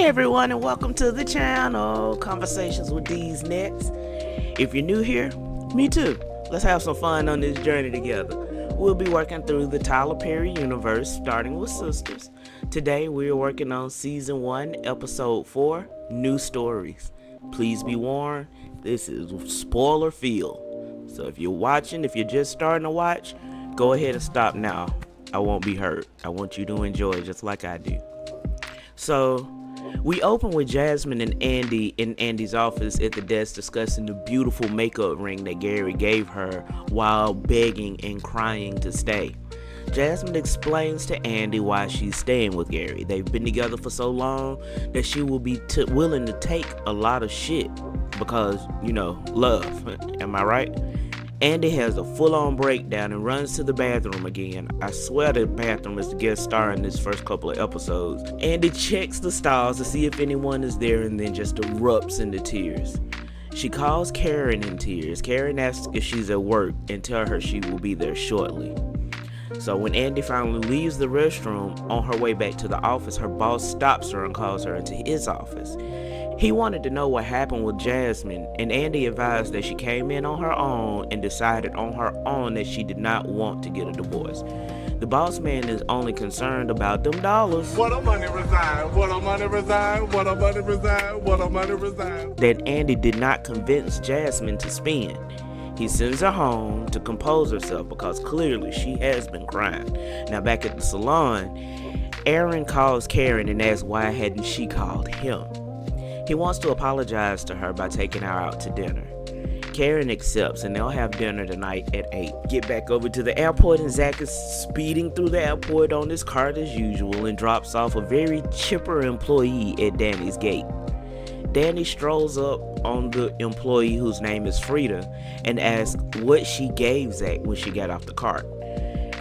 Hey everyone, and welcome to the channel, Conversations with These Nets. If you're new here, me too. Let's have some fun on this journey together. We'll be working through the Tyler Perry universe, starting with Sistas. Today we are working on Season 1, Episode 4, New Stories. Please be warned, this is spoiler filled. So if you're just starting to watch, go ahead and stop now. I won't be hurt. I want you to enjoy it just like I do. So, we open with Jasmine and Andy in Andy's office at the desk discussing the beautiful makeup ring that Gary gave her while begging and crying to stay. Jasmine explains to Andy why she's staying with Gary. They've been together for so long that she will be willing to take a lot of shit because, love. Am I right? Andy has a full-on breakdown and runs to the bathroom again. I swear the bathroom is the guest star in this first couple of episodes. Andy checks the stalls to see if anyone is there and then just erupts into tears. She calls Karen in tears. Karen asks if she's at work and tells her she will be there shortly. So when Andy finally leaves the restroom, on her way back to the office, her boss stops her and calls her into his office. He wanted to know what happened with Jasmine, and Andy advised that she came in on her own and decided on her own that she did not want to get a divorce. The boss man is only concerned about them dollars. What a money resign, what a money resign, what a money resign, what a money resign. That Andy did not convince Jasmine to spend. He sends her home to compose herself because clearly she has been crying. Now back at the salon, Aaron calls Karen and asks why hadn't she called him. He wants to apologize to her by taking her out to dinner. Karen accepts and they'll have dinner tonight at 8. Get back over to the airport and Zach is speeding through the airport on his cart as usual and drops off a very chipper employee at Danny's gate. Danny strolls up on the employee whose name is Frida and asks what she gave Zach when she got off the cart.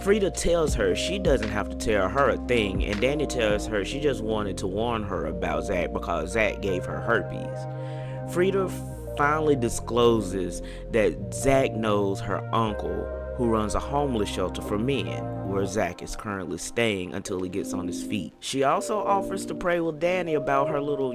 Frida tells her she doesn't have to tell her a thing, and Danny tells her she just wanted to warn her about Zach because Zach gave her herpes. Frida finally discloses that Zach knows her uncle, who runs a homeless shelter for men, where Zach is currently staying until he gets on his feet. She also offers to pray with Danny about her little,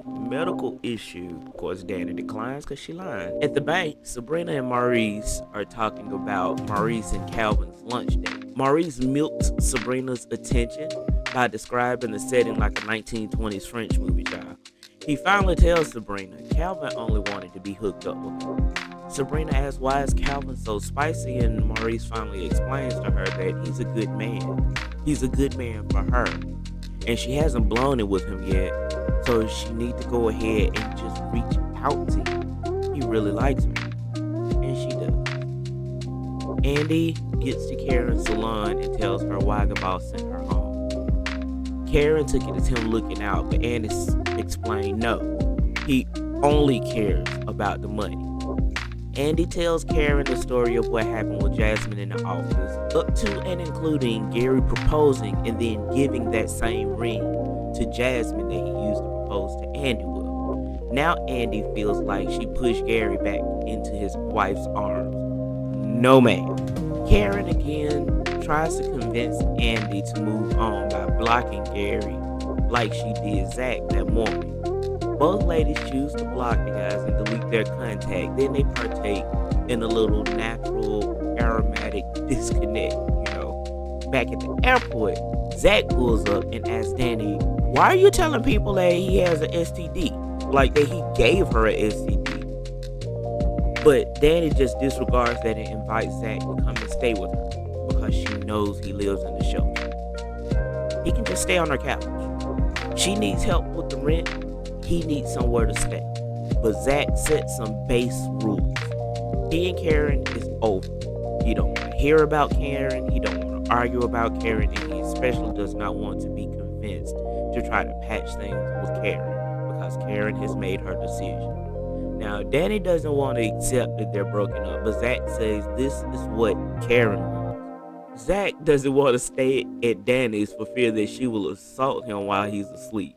medical issue. Of course, Danny declines because she lying. At the bank, Sabrina and Maurice are talking about Maurice and Calvin's lunch date. Maurice milks Sabrina's attention by describing the setting like a 1920s French movie child. He finally tells Sabrina Calvin only wanted to be hooked up with her. Sabrina asks why is Calvin so spicy, and Maurice finally explains to her that he's a good man. He's a good man for her. And she hasn't blown it with him yet, so she needs to go ahead and just reach out to him. He really likes her. And she does. Andy gets to Karen's salon and tells her why the boss sent her home. Karen took it as him looking out, but Andy explained no. He only cares about the money. Andy tells Karen the story of what happened with Jasmine in the office, up to and including Gary proposing and then giving that same ring to Jasmine that he used to propose to Andy with. Now Andy feels like she pushed Gary back into his wife's arms. No ma'am. Karen again tries to convince Andy to move on by blocking Gary like she did Zach that morning. Both ladies choose to block the guys and delete their contact. Then they partake in a little natural aromatic disconnect, Back at the airport, Zach pulls up and asks Danny, why are you telling people that he has an STD? Like that he gave her an STD. But Danny just disregards that and invites Zach to come and stay with her because she knows he lives in the shelter. He can just stay on her couch. She needs help with the rent. He needs somewhere to stay. But Zach sets some base rules. He and Karen is over. He don't want to hear about Karen. He don't want to argue about Karen. And he especially does not want to be convinced to try to patch things with Karen because Karen has made her decision. Now, Danny doesn't want to accept that they're broken up, but Zach says this is what Karen wants. Zach doesn't want to stay at Danny's for fear that she will assault him while he's asleep.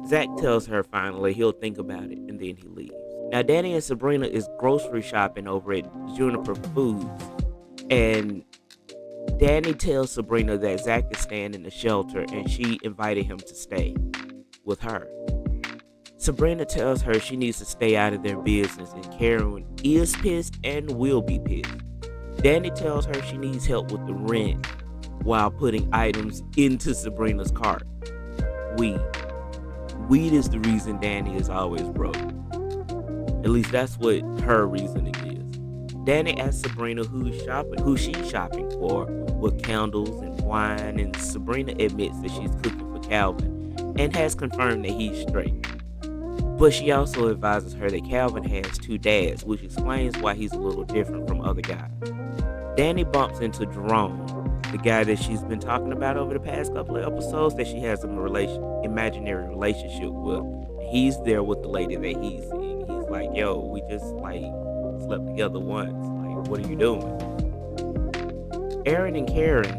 Zach tells her finally he'll think about it, and then he leaves. Now, Danny and Sabrina is grocery shopping over at Juniper Foods, and Danny tells Sabrina that Zach is staying in the shelter, and she invited him to stay with her. Sabrina tells her she needs to stay out of their business, and Karen is pissed and will be pissed. Danny tells her she needs help with the rent while putting items into Sabrina's cart. Weed. Weed is the reason Danny is always broke. At least that's what her reasoning is. Danny asks Sabrina who she's shopping for with candles and wine, and Sabrina admits that she's cooking for Calvin and has confirmed that he's straight. But she also advises her that Calvin has two dads, which explains why he's a little different from other guys. Danny bumps into Jerome, the guy that she's been talking about over the past couple of episodes that she has an imaginary relationship with. He's there with the lady that he's seeing. He's like, yo, we just slept together once. Like, what are you doing? Aaron and Karen,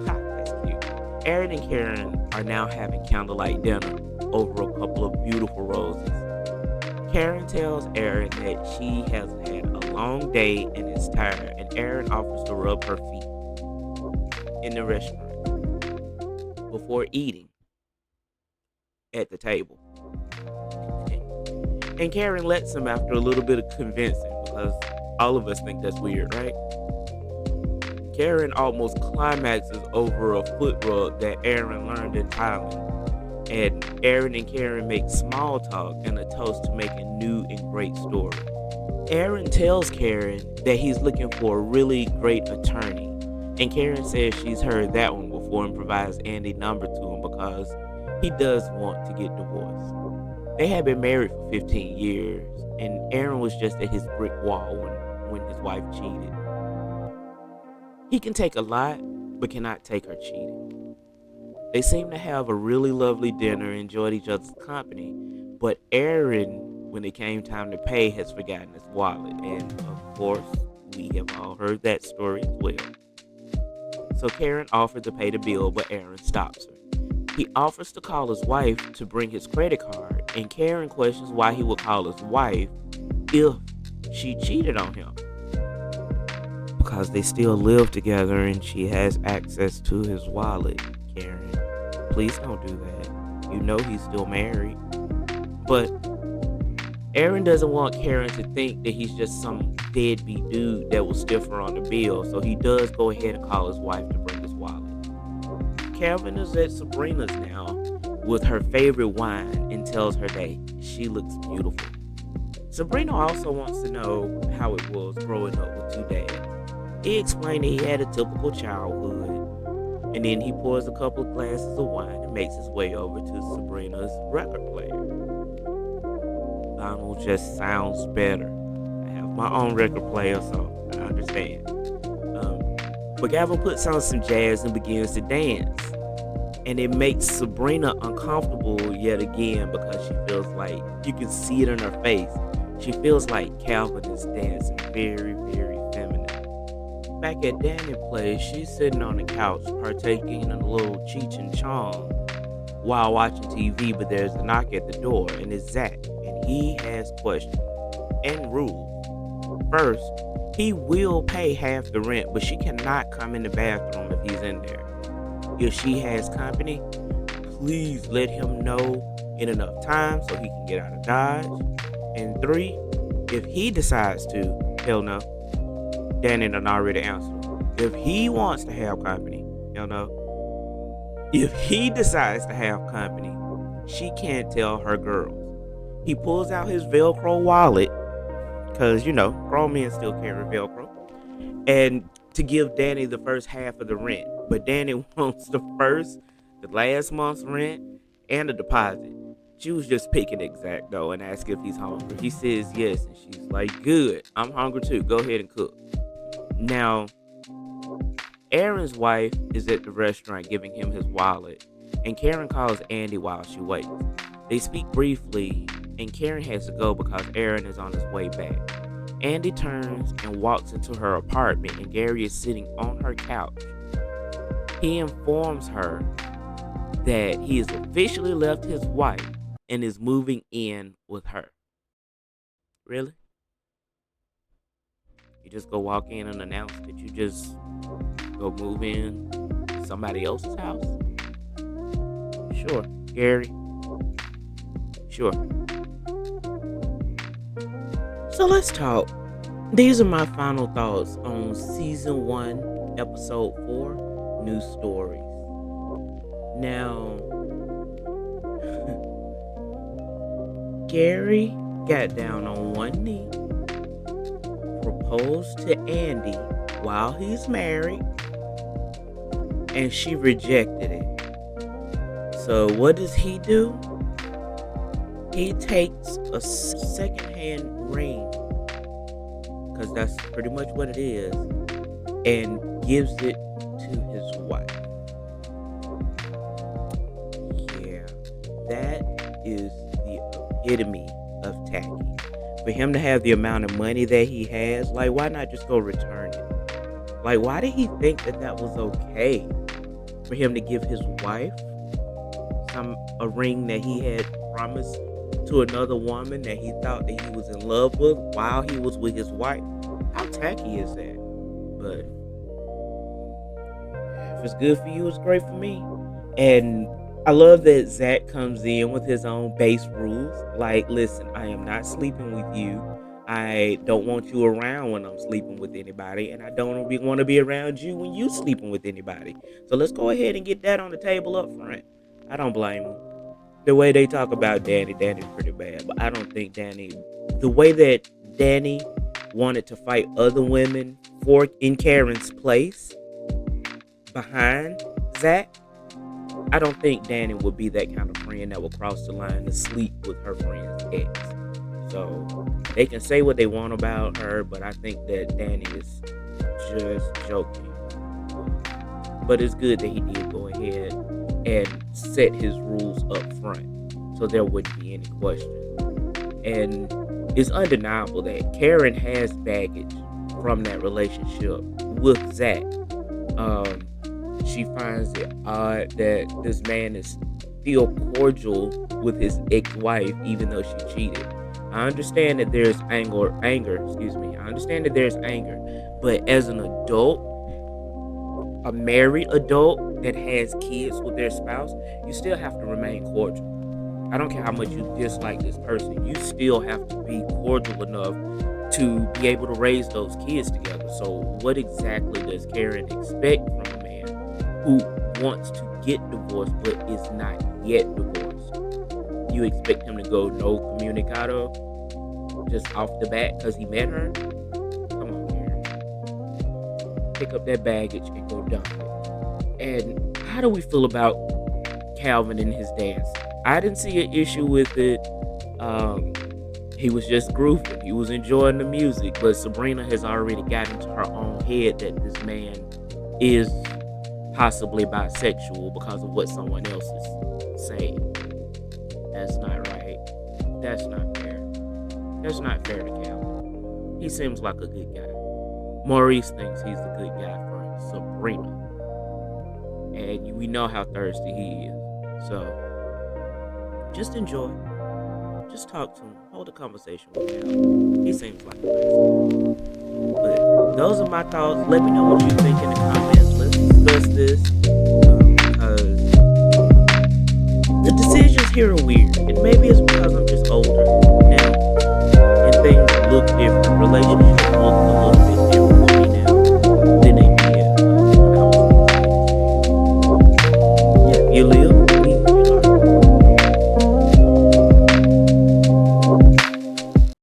that's cute. Aaron and Karen are now having candlelight dinner over a couple of beautiful roses. Karen tells Aaron that she has had a long day and is tired, and Aaron offers to rub her feet in the restaurant before eating at the table. And Karen lets him after a little bit of convincing, because all of us think that's weird, right? Karen almost climaxes over a foot rub that Aaron learned in Thailand. And Aaron and Karen make small talk and a toast to make a new and great story. Aaron tells Karen that he's looking for a really great attorney, and Karen says she's heard that one before and provides Andy's number to him because he does want to get divorced. They had been married for 15 years, and Aaron was just at his brick wall when his wife cheated. He can take a lot, but cannot take her cheating. They seem to have a really lovely dinner, enjoyed each other's company, but Aaron, when it came time to pay, has forgotten his wallet. And of course, we have all heard that story as well. So Karen offered to pay the bill, but Aaron stops her. He offers to call his wife to bring his credit card, and Karen questions why he would call his wife if she cheated on him. Because they still live together and she has access to his wallet. Karen, please don't do that. You know he's still married. But Aaron doesn't want Karen to think that he's just some deadbeat dude that will stiff her on the bill, so he does go ahead and call his wife to bring his wallet. Calvin is at Sabrina's now with her favorite wine and tells her that she looks beautiful. Sabrina also wants to know how it was growing up with two dads. He explained that he had a typical childhood, and then he pours a couple of glasses of wine and makes his way over to Sabrina's record player. Donald just sounds better. I have my own record player, so I understand. But Gavin puts on some jazz and begins to dance. And it makes Sabrina uncomfortable yet again because she feels like, you can see it in her face, she feels like Calvin is dancing very, very feminine. Back at Danni's place, she's sitting on the couch partaking in a little Cheech and Chong while watching TV, but there's a knock at the door, and it's Zach, and he has questions and rules. First, he will pay half the rent, but she cannot come in the bathroom if he's in there. If she has company, please let him know in enough time so he can get out of Dodge. And 3, if he decides to, hell no. Danny done already answered. If he wants to have company, hell no. If he decides to have company, she can't tell her girls. He pulls out his Velcro wallet, because, grown men still carry Velcro, and to give Danny the first half of the rent. But Danny wants the last month's rent, and the deposit. She was just picking exact though and asking if he's hungry. He says yes, and she's like, good, I'm hungry too, go ahead and cook. Now, Aaron's wife is at the restaurant giving him his wallet, and Karen calls Andy while she waits. They speak briefly, and Karen has to go because Aaron is on his way back. Andy turns and walks into her apartment, and Gary is sitting on her couch. He informs her that he has officially left his wife and is moving in with her. Really? You just go walk in and announce that you just go move in to somebody else's house? Sure, Gary. Sure. So let's talk. These are my final thoughts on season 1, episode 4, New Stories. Now, Gary got down on one knee, proposed to Andy while he's married, and she rejected it. So what does he do? He takes a secondhand ring, because that's pretty much what it is, and gives it to his wife. Yeah, that is the epitome of tacky. For him to have the amount of money that he has, like, why not just go return it? Like, why did he think that that was okay for him to give his wife a ring that he had promised to another woman that he thought that he was in love with while he was with his wife? How tacky is that? But if it's good for you, it's great for me. And I love that Zach comes in with his own base rules. Like, listen, I am not sleeping with you. I don't want you around when I'm sleeping with anybody, and I don't want to be around you when you sleeping with anybody. So let's go ahead and get that on the table up front. I don't blame him. The way they talk about Danny's pretty bad, but I don't think the way that Danny wanted to fight other women in Karen's place behind Zach, I don't think Danny would be that kind of friend that would cross the line to sleep with her friend's ex. So they can say what they want about her, but I think that Danny is just joking. But it's good that he did go ahead and set his rules up front, so there wouldn't be any question. And it's undeniable that Karen has baggage from that relationship with Zach. She finds it odd that this man is still cordial with his ex-wife, even though she cheated. I understand that there's anger. I understand that there's anger, but as an adult, a married adult that has kids with their spouse, you still have to remain cordial. I don't care how much you dislike this person, you still have to be cordial enough to be able to raise those kids together. So what exactly does Karen expect from a man who wants to get divorced but is not yet divorced? You expect him to go no comunicado just off the bat because he met her? Come on, Karen. Pick up that baggage and go dump it. And how do we feel about Calvin and his dance? I didn't see an issue with it. He was just grooving. He was enjoying the music. But Sabrina has already got into her own head that this man is possibly bisexual because of what someone else is saying. That's not right. That's not fair. That's not fair to Calvin. He seems like a good guy. Maurice thinks he's a good guy for Sabrina. And we know how thirsty he is. So just enjoy. Just talk to him. Hold a conversation with him. He seems like a nice guy. But those are my thoughts. Let me know what you think in the comments. Let's discuss this. Because the decisions here are weird. And maybe it's because I'm